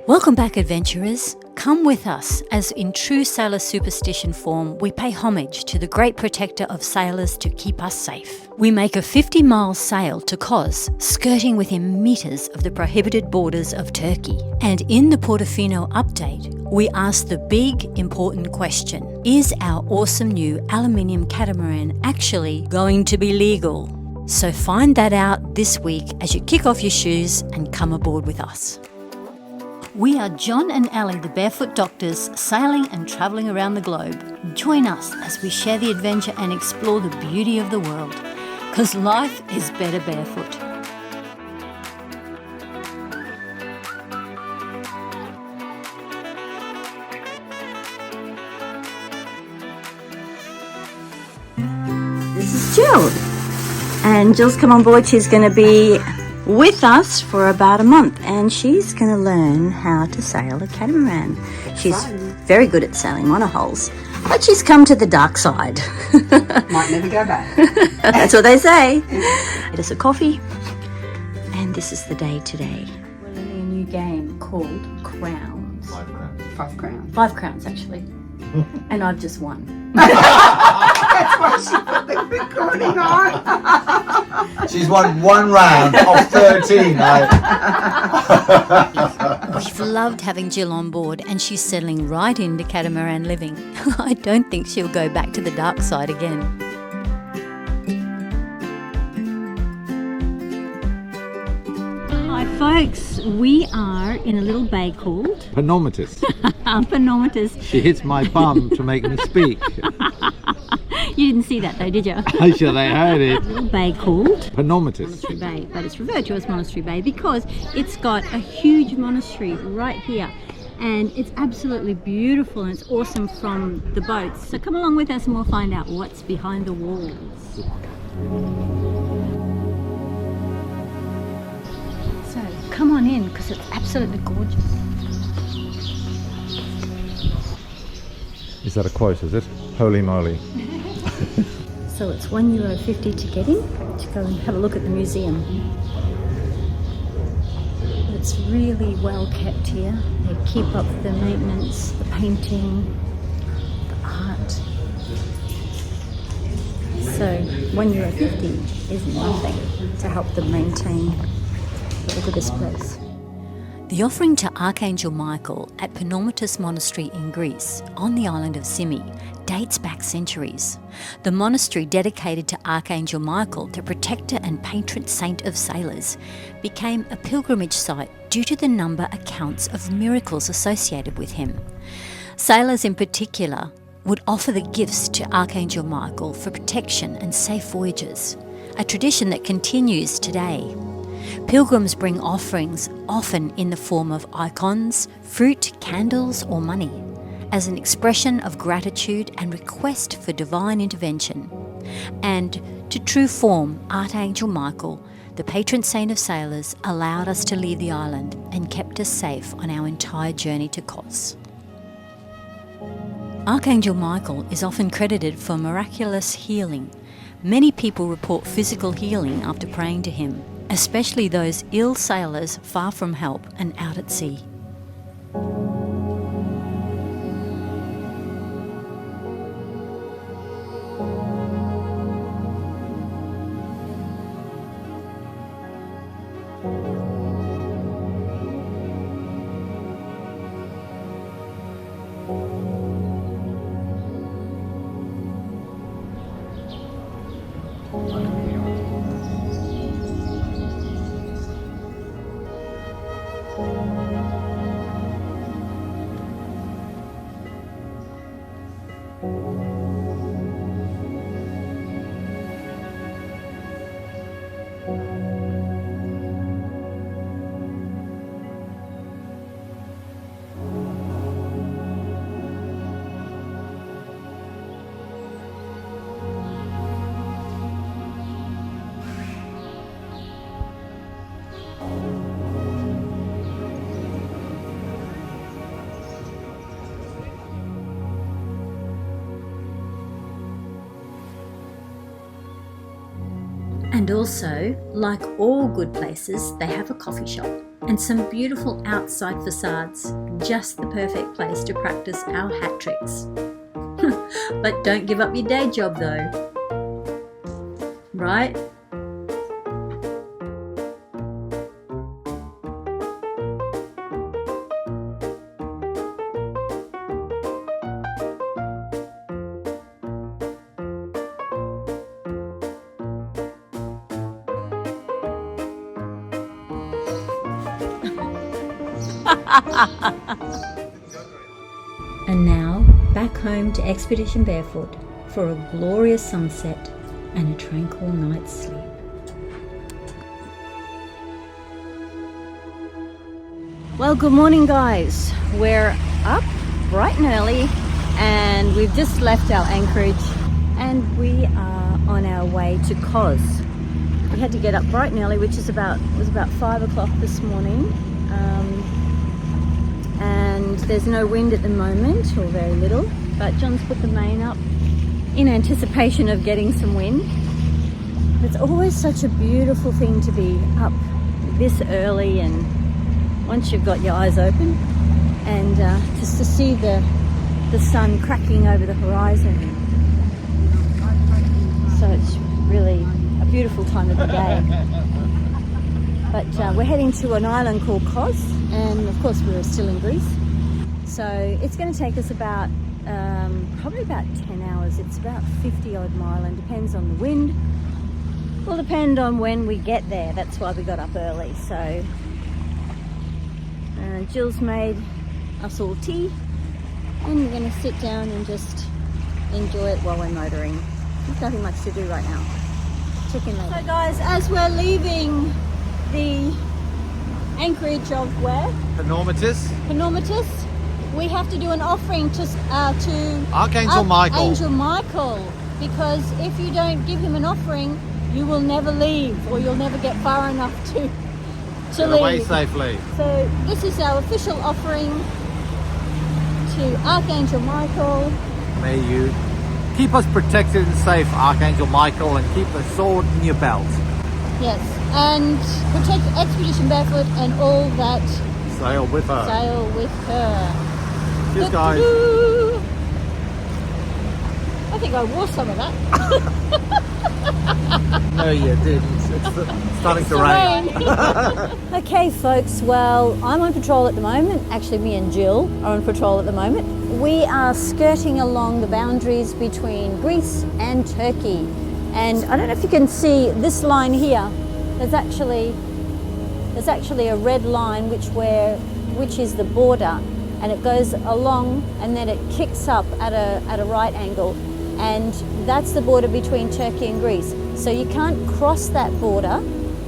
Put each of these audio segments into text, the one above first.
Welcome back, adventurers. Come with us as in true sailor superstition form, we pay homage to the great protector of sailors to keep us safe. We make a 50-mile sail to Kos, skirting within metres of the prohibited borders of Turkey. And in the Portofino update, we ask the big, important question: is our awesome new aluminium catamaran actually going to be legal? So find that out this week as you kick off your shoes and come aboard with us. We are John and Ali, the Barefoot Doctors, sailing and travelling around the globe. Join us as we share the adventure and explore the beauty of the world. Because life is better barefoot. This is Jill. And Jill's come on board. She's going to be with us for about a month, and she's going to learn how to sail a catamaran. She's very good at sailing monohulls, but she's come to the dark side. Might never go back. That's what they say. Get us a coffee, and this is the day today. We're learning a new game called Crowns. 5 crowns. 5 crowns. 5 crowns, actually. And I've just won. That's why she put the recording on. She's won 1 round of 13. We've loved having Jill on board, and she's settling right into catamaran living. I don't think she'll go back to the dark side again. Hi folks, we are in a little bay called Panomatus. Panomatus. She hits my bum to make me speak. You didn't see that though, did you? I should have heard it. A little bay called Panomatus. Monastery Bay, but it's referred to as Monastery Bay because it's got a huge monastery right here, and it's absolutely beautiful and it's awesome from the boats. So come along with us and we'll find out what's behind the walls. So come on in because it's absolutely gorgeous. Is that a quote, is it? Holy moly. So it's €1.50 to get in, to go and have a look at the museum. It's really well kept here. They keep up the maintenance, the painting, the art. So €1.50 is nothing to help them maintain. Look at this place. The offering to Archangel Micael at Panomatus Monastery in Greece, on the island of Symi, dates back centuries. The monastery, dedicated to Archangel Micael, the protector and patron saint of sailors, became a pilgrimage site due to the number accounts of miracles associated with him. Sailors in particular would offer the gifts to Archangel Micael for protection and safe voyages, a tradition that continues today. Pilgrims bring offerings, often in the form of icons, fruit, candles or money, as an expression of gratitude and request for divine intervention. And to true form, Archangel Micael, the patron saint of sailors, allowed us to leave the island and kept us safe on our entire journey to Kos. Archangel Micael is often credited for miraculous healing. Many people report physical healing after praying to him, especially those ill sailors far from help and out at sea. And also, like all good places, they have a coffee shop. and some beautiful outside facades. Just the perfect place to practice our hat tricks. But don't give up your day job though, right? And now, back home to Expedition Barefoot for a glorious sunset and a tranquil night's sleep. Well, good morning, guys. We're up bright and early, and we've just left our anchorage, and we are on our way to Kos. We had to get up bright and early, which was about 5 o'clock this morning. And there's no wind at the moment, or very little, but John's put the main up in anticipation of getting some wind. It's always such a beautiful thing to be up this early, and once you've got your eyes open, and just to see the sun cracking over the horizon. So it's really a beautiful time of the day. But we're heading to an island called Kos, and of course we're still in Greece. So it's going to take us about, probably about 10 hours. It's about 50 odd mile, and depends on the wind. Will depend on when we get there. That's why we got up early. So Jill's made us all tea, and we're going to sit down and just enjoy it while we're motoring. There's nothing much to do right now. Check in later. So guys, as we're leaving the anchorage of where? Panormitis. We have to do an offering to Archangel Micael. Archangel Micael, because if you don't give him an offering, you will never leave, or you'll never get far enough to Get leave. away safely. So this is our official offering to Archangel Micael. May you keep us protected and safe, Archangel Micael, and keep a sword in your belt. Yes, and protect Expedition Barefoot and all that Sail with her. sail with her. Cheers, guys. Doo-doo-doo. I think I wore some of that. No, you didn't. It's starting to rain. Okay, folks, well, I'm on patrol at the moment. Actually, me and Jill are on patrol at the moment. We are skirting along the boundaries between Greece and Turkey. And I don't know if you can see this line here. There's actually a red line which is the border, and it goes along and then it kicks up at a right angle, and that's the border between Turkey and Greece. So you can't cross that border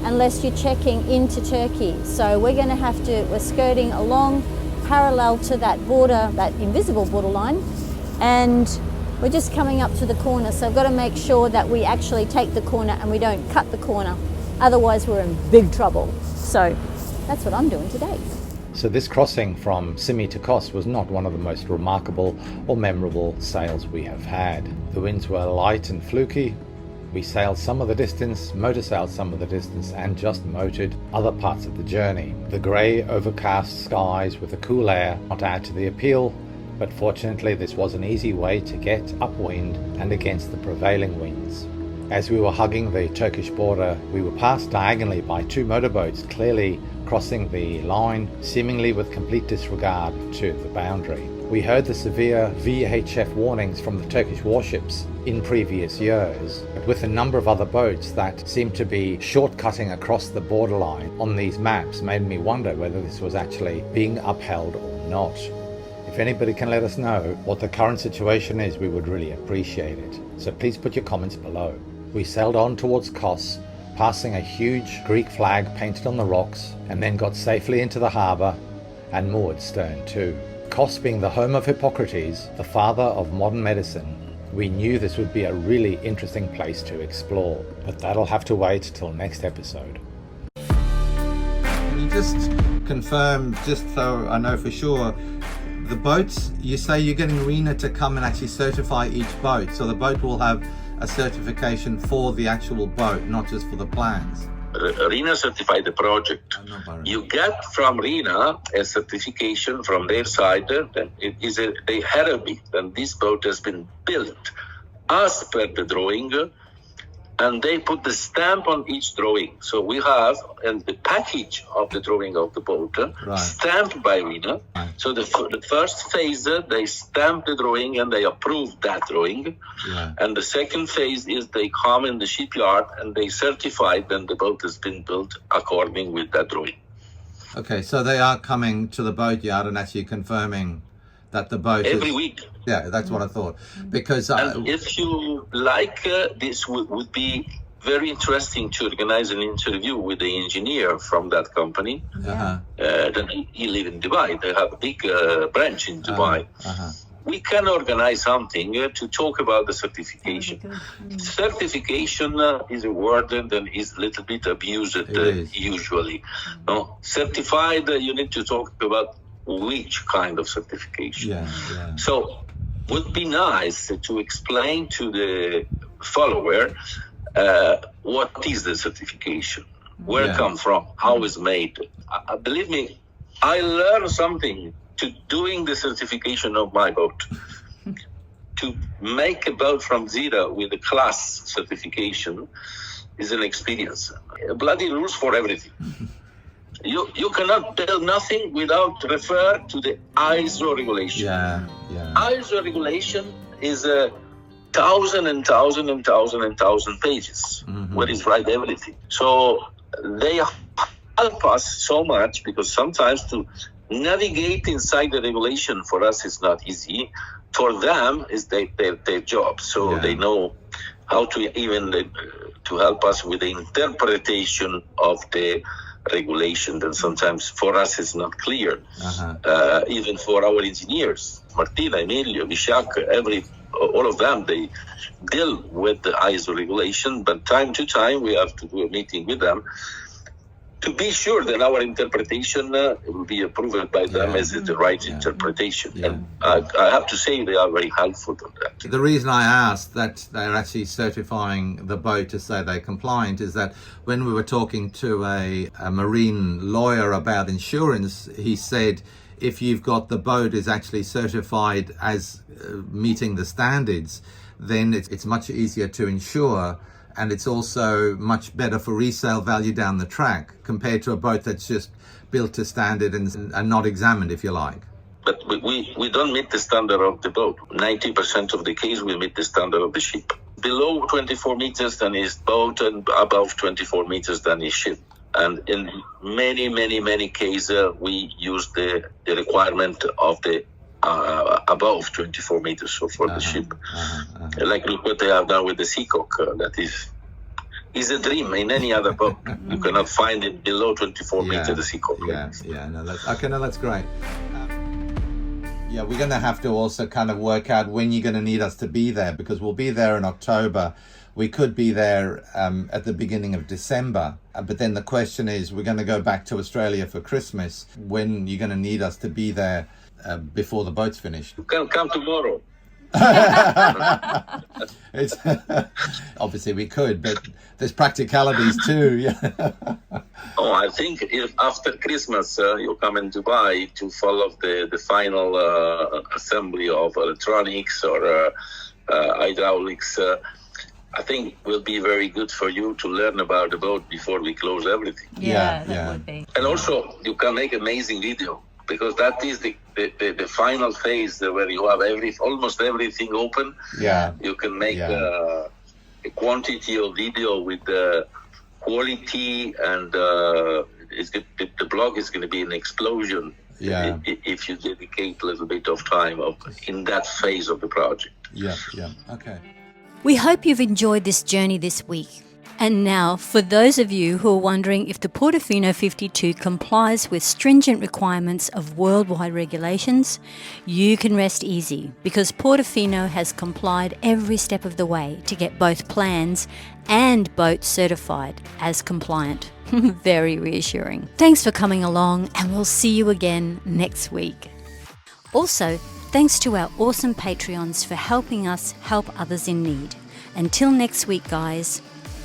unless you're checking into Turkey. So we're skirting along parallel to that border, that invisible borderline, and we're just coming up to the corner. So I've got to make sure that we actually take the corner and we don't cut the corner. Otherwise we're in big trouble. So that's what I'm doing today. So this crossing from Symi to Kos was not one of the most remarkable or memorable sails we have had. The winds were light and fluky. We sailed some of the distance, motor sailed some of the distance, and just motored other parts of the journey. The grey, overcast skies with the cool air not add to the appeal, but fortunately this was an easy way to get upwind and against the prevailing winds. As we were hugging the Turkish border, we were passed diagonally by two motorboats, clearly crossing the line, seemingly with complete disregard to the boundary. We heard the severe VHF warnings from the Turkish warships in previous years, but with a number of other boats that seemed to be shortcutting across the borderline on these maps made me wonder whether this was actually being upheld or not. If anybody can let us know what the current situation is, we would really appreciate it. So please put your comments below. We sailed on towards Kos, passing a huge Greek flag painted on the rocks, and then got safely into the harbour and moored stern to. Kos being the home of Hippocrates, the father of modern medicine, we knew this would be a really interesting place to explore, but that'll have to wait till next episode. Can you just confirm, just so I know for sure, the boats, you say you're getting Reena to come and actually certify each boat, so the boat will have a certification for the actual boat, not just for the plans? Reena certified the project. You get from Reena a certification from their side that it is a hereby, and this boat has been built as per the drawing, and they put the stamp on each drawing. So we have the package of the drawing of the boat stamped by Reena. So the first phase, they stamp the drawing and they approve that drawing. And the second phase is they come in the shipyard and they certify that the boat has been built according with that drawing. Okay, so they are coming to the boatyard and actually confirming that the boat every week. Yeah, that's what I thought. Because and if you like, this would be very interesting to organize an interview with the engineer from that company. Then he lives in Dubai. They have a big branch in Dubai. We can organize something to talk about the certification. Certification is a word that is a little bit abused usually. No? Certified, you need to talk about which kind of certification. So would be nice to explain to the follower what is the certification, where it comes from, how it's made. Believe me, I learned something to doing the certification of my boat. To make a boat from zero with a class certification is an experience. Bloody rules for everything. You cannot build nothing without refer to the ISO regulation. ISO regulation is 1,000 and 1,000 and 1,000 and 1,000 pages, where is write everything. So they help us so much, because sometimes to navigate inside the regulation for us is not easy. For them is their job. So they know how to even to help us with the interpretation of the regulation that sometimes for us is not clear. Even for our engineers, Martina, Emilio, Vishak, all of them, they deal with the ISO regulation, but time to time we have to do a meeting with them to be sure that our interpretation will be approved by them as the right interpretation. And I have to say they are very helpful on that. The reason I asked that they're actually certifying the boat to say they're compliant is that when we were talking to a marine lawyer about insurance, he said if you've got the boat is actually certified as meeting the standards, then it's much easier to insure. And it's also much better for resale value down the track compared to a boat that's just built to standard and not examined, if you like. But we don't meet the standard of the boat. 90% of the case we meet the standard of the ship. Below 24 meters then is boat, and above 24 meters then is ship. And in many cases we use the requirement of the above 24 meters, so for the ship. Like look what they have done with the Seacock. That is a dream in any other boat. You cannot find it below 24 meters, the Seacock. That's great. We're going to have to also kind of work out when you're going to need us to be there, because we'll be there in October. We could be there at the beginning of December, but then the question is, we're going to go back to Australia for Christmas. When you're going to need us to be there before the boat's finished? You can come tomorrow. It's obviously we could, but there's practicalities too. I think if after Christmas you come in Dubai to follow the final assembly of electronics or hydraulics, I think will be very good for you to learn about the boat before we close everything. That would be. And also you can make amazing video, because that is the final phase where you have almost everything open. You can make a quantity of video with the quality, and the blog is going to be an explosion if you dedicate a little bit of time in that phase of the project. Okay. We hope you've enjoyed this journey this week. And now, for those of you who are wondering if the Portofino 52 complies with stringent requirements of worldwide regulations, you can rest easy, because Portofino has complied every step of the way to get both plans and boat certified as compliant. Very reassuring. Thanks for coming along, and we'll see you again next week. Also, thanks to our awesome Patreons for helping us help others in need. Until next week, guys.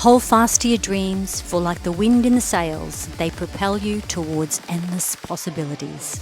Hold fast to your dreams, for like the wind in the sails, they propel you towards endless possibilities.